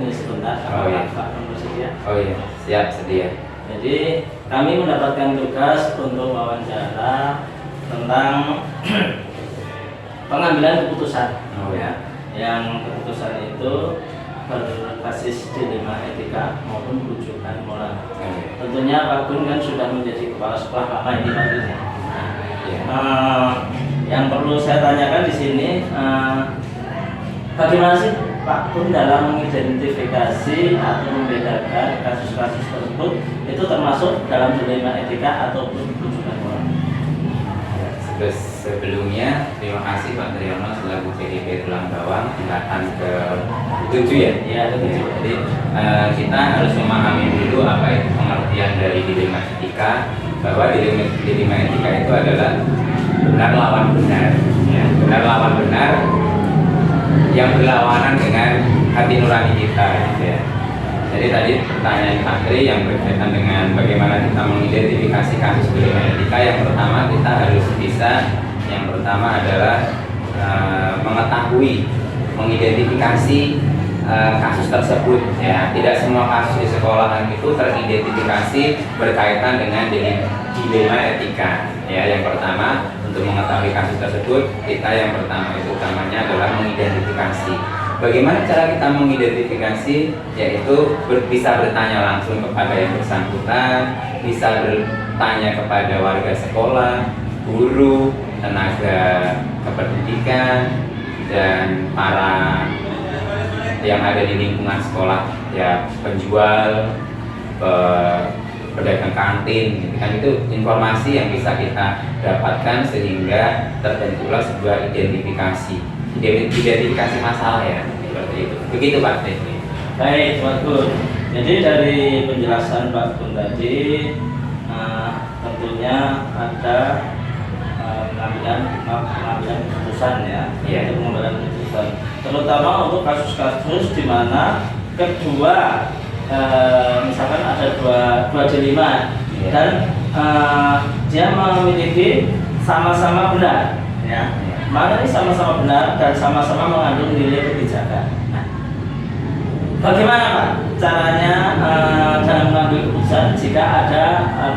ini sebentar. Oh iya. Pak bersedia? Oh iya, siap, sedia. Jadi kami mendapatkan tugas untuk wawancara tentang pengambilan keputusan. Oh ya. Yang keputusan itu berbasis dilema etika maupun rujukan moral. Tentunya Pak Gun kan sudah menjadi kepala sekolah lama ini Pak Gun. Yang perlu saya tanyakan di sini, bagaimana sih Pak Gun dalam mengidentifikasi atau membedakan kasus-kasus tersebut itu termasuk dalam dilema etika ataupun rujukan moral? Terus sebelumnya terima kasih Pak Triyono selaku CDP Tulang Bawang tingkatan ke-7 ya. Iya, ke-7. Jadi kita harus memahami dulu apa itu pengertian dari dilema etika, bahwa dilema etika itu adalah benar lawan benar, ya, benar lawan benar yang berlawanan dengan hati nurani kita, gitu ya. Jadi tadi pertanyaan Pak Tri yang berkaitan dengan bagaimana kita mengidentifikasi kasus dilema etika. Yang pertama kita harus bisa, yang pertama adalah mengetahui, mengidentifikasi kasus tersebut. Ya, tidak semua kasus di sekolahan itu teridentifikasi berkaitan dengan dilema etika. Ya, yang pertama untuk mengetahui kasus tersebut, kita yang pertama itu utamanya adalah mengidentifikasi. Bagaimana cara kita mengidentifikasi? Yaitu bisa bertanya langsung kepada yang bersangkutan, bisa bertanya kepada warga sekolah, guru, tenaga kependidikan, dan para yang ada di lingkungan sekolah, ya, penjual, pedagang kantin, gitu kan. Itu informasi yang bisa kita dapatkan sehingga terbentuklah sebuah identifikasi masalah, ya, seperti itu. Begitu Pak Tri. Baik, Pak Gun. Jadi dari penjelasan Pak Gun tadi, tentunya ada pengambilan keputusan, ya, Yeah. untuk pengambilan keputusan. Terutama untuk kasus-kasus di mana kedua, misalkan ada dua dilema, Yeah. dan dia memiliki sama-sama benar, ya. Mana ini sama-sama benar dan sama-sama mengandung nilai kebijakan. Nah, bagaimana Pak caranya dalam mengambil keputusan jika ada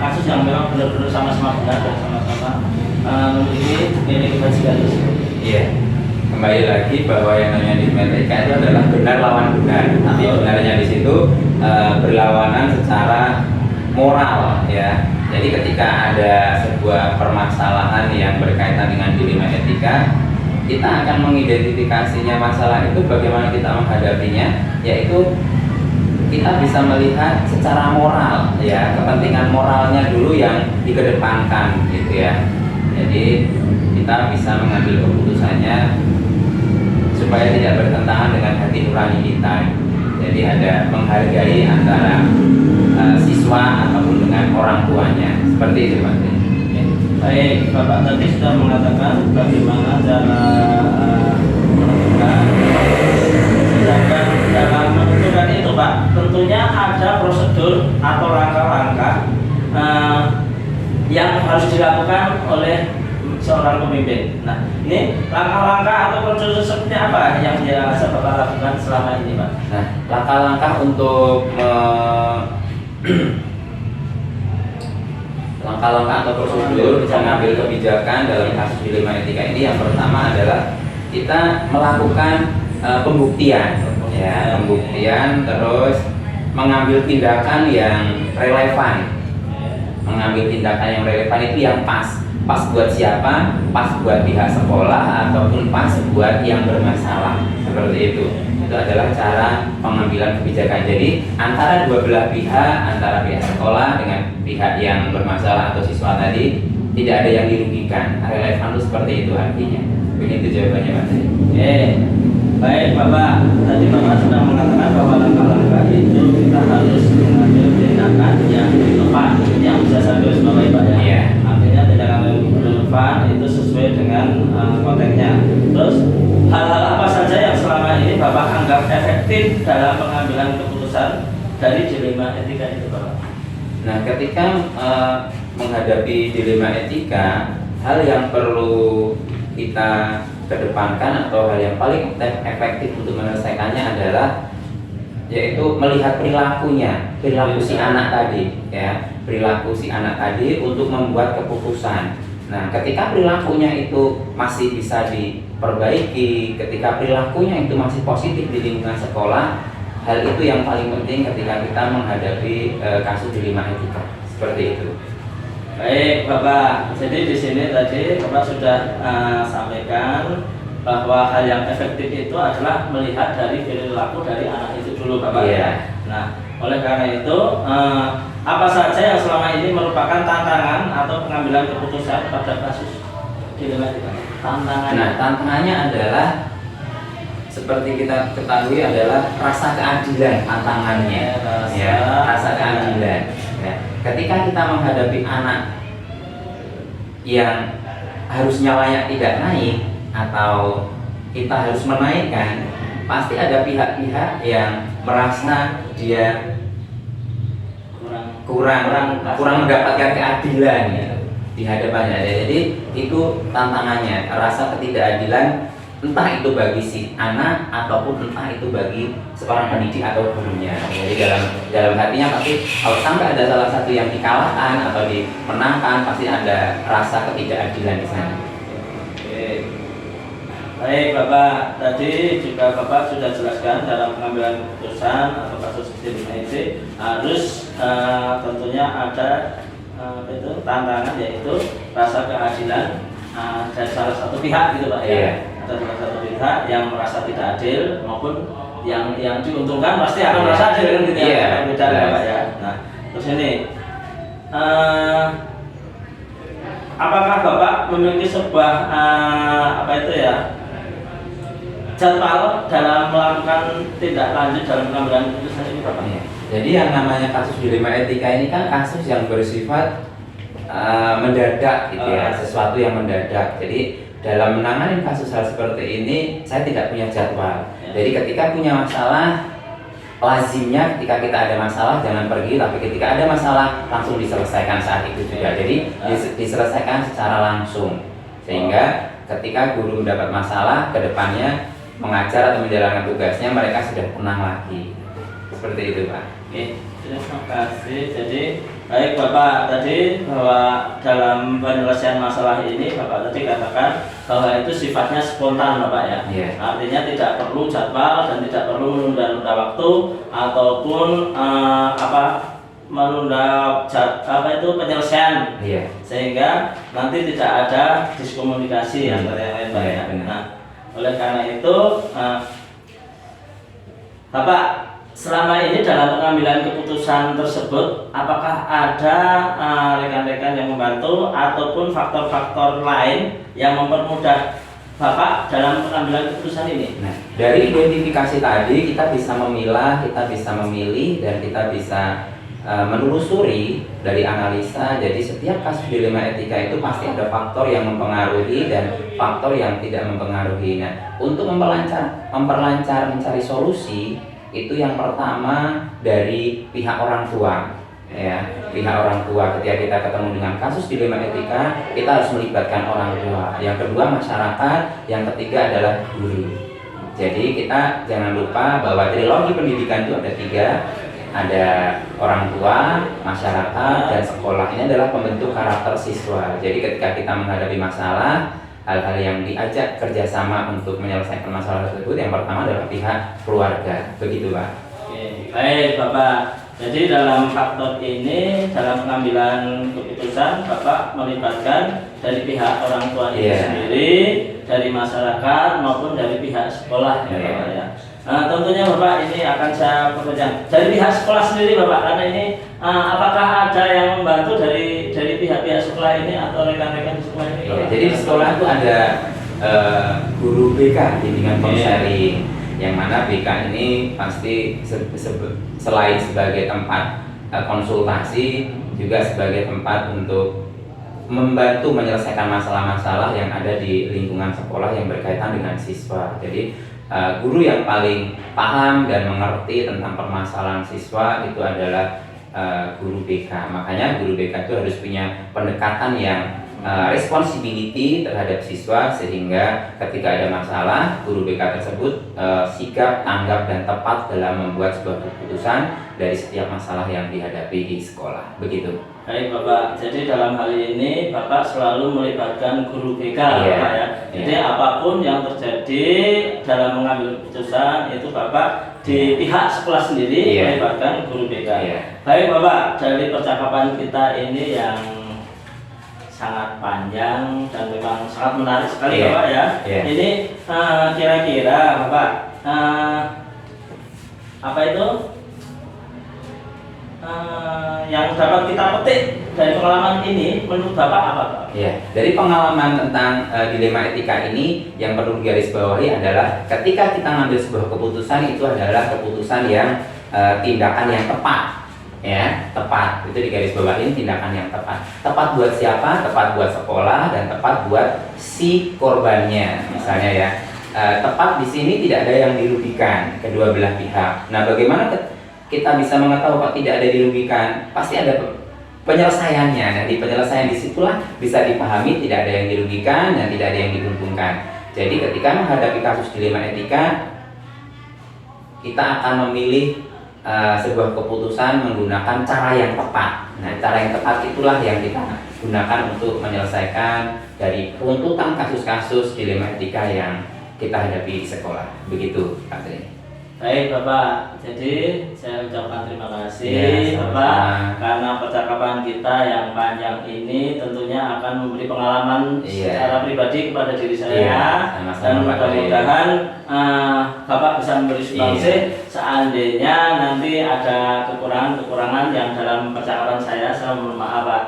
kasus yang memang benar-benar sama-sama benar dan sama-sama memiliki nilai kebijakan tersebut? Iya. Kembali lagi bahwa yang namanya dilema etika itu adalah benar lawan benar. Tapi benarnya di situ berlawanan secara moral, ya. Jadi ketika ada sebuah permasalahan yang berkaitan dengan dilema etika, kita akan mengidentifikasinya masalah itu, bagaimana kita menghadapinya, yaitu kita bisa melihat secara moral, ya, kepentingan moralnya dulu yang dikedepankan, gitu ya. Jadi kita bisa mengambil keputusannya supaya tidak bertentangan dengan hati nurani kita. Jadi ada menghargai antara siswa ataupun dengan orang tuanya, seperti itu Pak. Baik, Bapak tadi sudah mengatakan bagaimana cara menentukan. Sedangkan dalam menentukan itu Pak, tentunya ada prosedur atau langkah-langkah yang harus dilakukan oleh seorang pemimpin. Nah, ini langkah-langkah atau prosedur seperti apa yang biasa Bapak lakukan selama ini Pak? Nah, langkah-langkah untuk langkah-langkah atau prosedur mengambil kebijakan dalam kasus dilema etika ini, yang pertama adalah kita melakukan pembuktian, ya, pembuktian, terus mengambil tindakan yang relevan. Mengambil tindakan yang relevan itu yang pas buat siapa, pas buat pihak sekolah ataupun pas buat yang bermasalah, seperti itu. Itu adalah cara pengambilan kebijakan. Jadi antara dua belah pihak, antara pihak sekolah dengan pihak yang bermasalah atau siswa tadi, tidak ada yang dirugikan. Relevan itu seperti itu artinya. Begitu jawabannya Pak. Baik Bapak, tadi Bapak sudah mengatakan bahwa langkah-langkah itu kita harus mengambil tindakan yang relevan, yang bisa saya garis bawahi Pak, ya. Iya. Artinya tindakan yang relevan itu sesuai dengan konteksnya. Terus hal-hal apa saja yang selama ini Bapak anggap efektif dalam pengambilan keputusan dari dilema etika itu Bapak? Nah, ketika menghadapi dilema etika, hal yang perlu kita kedepankan atau hal yang paling efektif untuk menyelesaikannya adalah yaitu melihat perilaku si anak tadi, ya, perilaku si anak tadi untuk membuat keputusan. Nah, ketika perilakunya itu masih bisa diperbaiki, ketika perilakunya itu masih positif di lingkungan sekolah, hal itu yang paling penting ketika kita menghadapi kasus dilema etika seperti itu. Baik Bapak, jadi di sini tadi Bapak sudah sampaikan bahwa hal yang efektif itu adalah melihat dari perilaku dari anak itu dulu Bapak. Iya. Nah, oleh karena itu apa saja yang selama ini merupakan tantangan atau pengambilan keputusan pada kasus dilema etika? Nah, tantangannya adalah seperti kita ketahui adalah rasa keadilan tantangannya. Rasa keadilan. Ya. Ketika kita menghadapi anak yang harusnya layak tidak naik atau kita harus menaikkan, pasti ada pihak-pihak yang merasa dia kurang mendapatkan keadilan ya, di hadapannya. Jadi itu tantangannya, rasa ketidakadilan, entah itu bagi si anak ataupun entah itu bagi seorang pendidik atau gurunya. Jadi dalam hatinya pasti kalau sampai ada salah satu yang dikalahkan atau dimenangkan, pasti ada rasa ketidakadilan di sana. Oke. Baik Bapak, tadi juga Bapak sudah jelaskan dalam pengambilan keputusan atau kasus dilema ini harus tentunya ada tantangan, yaitu rasa keadilan dari salah satu pihak gitu Pak ya. Yeah. Ada salah satu pihak yang merasa tidak adil maupun yang diuntungkan pasti akan merasa adil kan gitu ya. Pak ya. Nah, terus ini apakah Bapak memiliki sebuah jadwal dalam melakukan tindak lanjut dalam pengambilan keputusan ini Bapak? Ya. Jadi yang namanya kasus dilema etika ini kan kasus yang bersifat mendadak gitu ya, sesuatu yang mendadak. Jadi dalam menangani kasus hal seperti ini saya tidak punya jadwal. Jadi ketika punya masalah, lazimnya ketika kita ada masalah jangan pergi, tapi ketika ada masalah langsung diselesaikan saat itu juga. Jadi diselesaikan secara langsung, sehingga ketika guru mendapat masalah ke depannya mengajar atau menjalankan tugasnya mereka sudah tenang lagi. Seperti itu Pak. Oke, terima kasih. Jadi baik Bapak, tadi bahwa dalam penyelesaian masalah ini Bapak tadi katakan bahwa itu sifatnya spontan Bapak ya. Yeah. Artinya tidak perlu jadwal dan tidak perlu menunda waktu ataupun menunda penyelesaian. Yeah. Sehingga nanti tidak ada diskomunikasi antara yang lain Pak ya. Nah, oleh karena itu Bapak selama ini dalam pengambilan keputusan tersebut, apakah ada rekan-rekan yang membantu ataupun faktor-faktor lain yang mempermudah Bapak dalam pengambilan keputusan ini? Nah, dari identifikasi tadi kita bisa memilah, kita bisa memilih, dan kita bisa menelusuri dari analisa. Jadi setiap kasus dilema etika itu pasti ada faktor yang mempengaruhi dan faktor yang tidak mempengaruhi. Nah, untuk memperlancar mencari solusi, itu yang pertama dari pihak orang tua, ya, pihak orang tua. Ketika kita ketemu dengan kasus dilema etika, kita harus melibatkan orang tua. Yang kedua masyarakat, yang ketiga adalah guru. Jadi kita jangan lupa bahwa trilogi pendidikan itu ada 3, ada orang tua, masyarakat, dan sekolah. Ini adalah pembentuk karakter siswa. Jadi ketika kita menghadapi masalah, hal-hal yang diajak kerjasama untuk menyelesaikan masalah tersebut, yang pertama adalah pihak keluarga. Begitu Pak. Oke, baik Bapak. Jadi dalam faktor ini, dalam pengambilan keputusan, Bapak melibatkan dari pihak orang tua itu sendiri, dari masyarakat maupun dari pihak sekolah ya Bapak ya. Nah, tentunya Bapak ini akan saya perpanjang dari pihak sekolah sendiri Bapak, karena ini apakah ada yang membantu dari pihak-pihak sekolah ini atau rekan-rekan di sekolah ini? Ya, jadi di sekolah itu ada guru BK, bimbingan konseling, yang mana BK ini pasti selain sebagai tempat konsultasi, juga sebagai tempat untuk membantu menyelesaikan masalah-masalah yang ada di lingkungan sekolah yang berkaitan dengan siswa. Jadi guru yang paling paham dan mengerti tentang permasalahan siswa itu adalah guru BK. Makanya guru BK itu harus punya pendekatan yang responsibility terhadap siswa, sehingga ketika ada masalah guru BK tersebut sigap, tanggap dan tepat dalam membuat sebuah keputusan dari setiap masalah yang dihadapi di sekolah. Begitu. Baik Bapak, jadi dalam hal ini Bapak selalu melibatkan guru BK Bapak ya. Jadi apapun yang terjadi dalam mengambil keputusan itu Bapak di pihak sekolah sendiri melibatkan guru BK. Baik Bapak, dari percakapan kita ini yang sangat panjang dan memang sangat menarik sekali Bapak ya. Ini kira-kira Bapak apa itu yang dapat kita petik dari pengalaman ini menurut Bapak apa Pak? Ya, dari pengalaman tentang dilema etika ini yang perlu digarisbawahi adalah ketika kita ngambil sebuah keputusan itu adalah keputusan yang tindakan yang tepat. Ya, tepat. Itu digarisbawahi, tindakan yang tepat. Tepat buat siapa? Tepat buat sekolah dan tepat buat si korbannya. Misalnya ya, tepat di sini tidak ada yang dirugikan kedua belah pihak. Nah, bagaimana kita bisa mengetahui kok tidak ada dirugikan? Pasti ada penyelesaiannya. Nah, di penyelesaian disitulah bisa dipahami tidak ada yang dirugikan dan tidak ada yang diuntungkan. Jadi ketika menghadapi kasus dilema etika, kita akan memilih sebuah keputusan menggunakan cara yang tepat. Nah, cara yang tepat itulah yang kita gunakan untuk menyelesaikan dari runtutan kasus-kasus dilema etika yang kita hadapi di sekolah. Begitu, Pak Tri. Baik Bapak, jadi saya ucapkan terima kasih Bapak karena percakapan kita yang panjang ini tentunya akan memberi pengalaman secara pribadi kepada diri saya dan mudah-mudahan Bapak bisa memberi sumbangsih seandainya nanti ada kekurangan-kekurangan yang dalam percakapan saya mohon maaf Pak.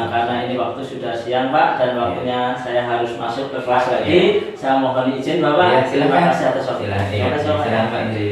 Karena ini waktu sudah siang Pak dan waktunya saya harus masuk ke kelas lagi. Saya mohon izin Bapak. Terima kasih atas waktunya. Terima kasih Pak.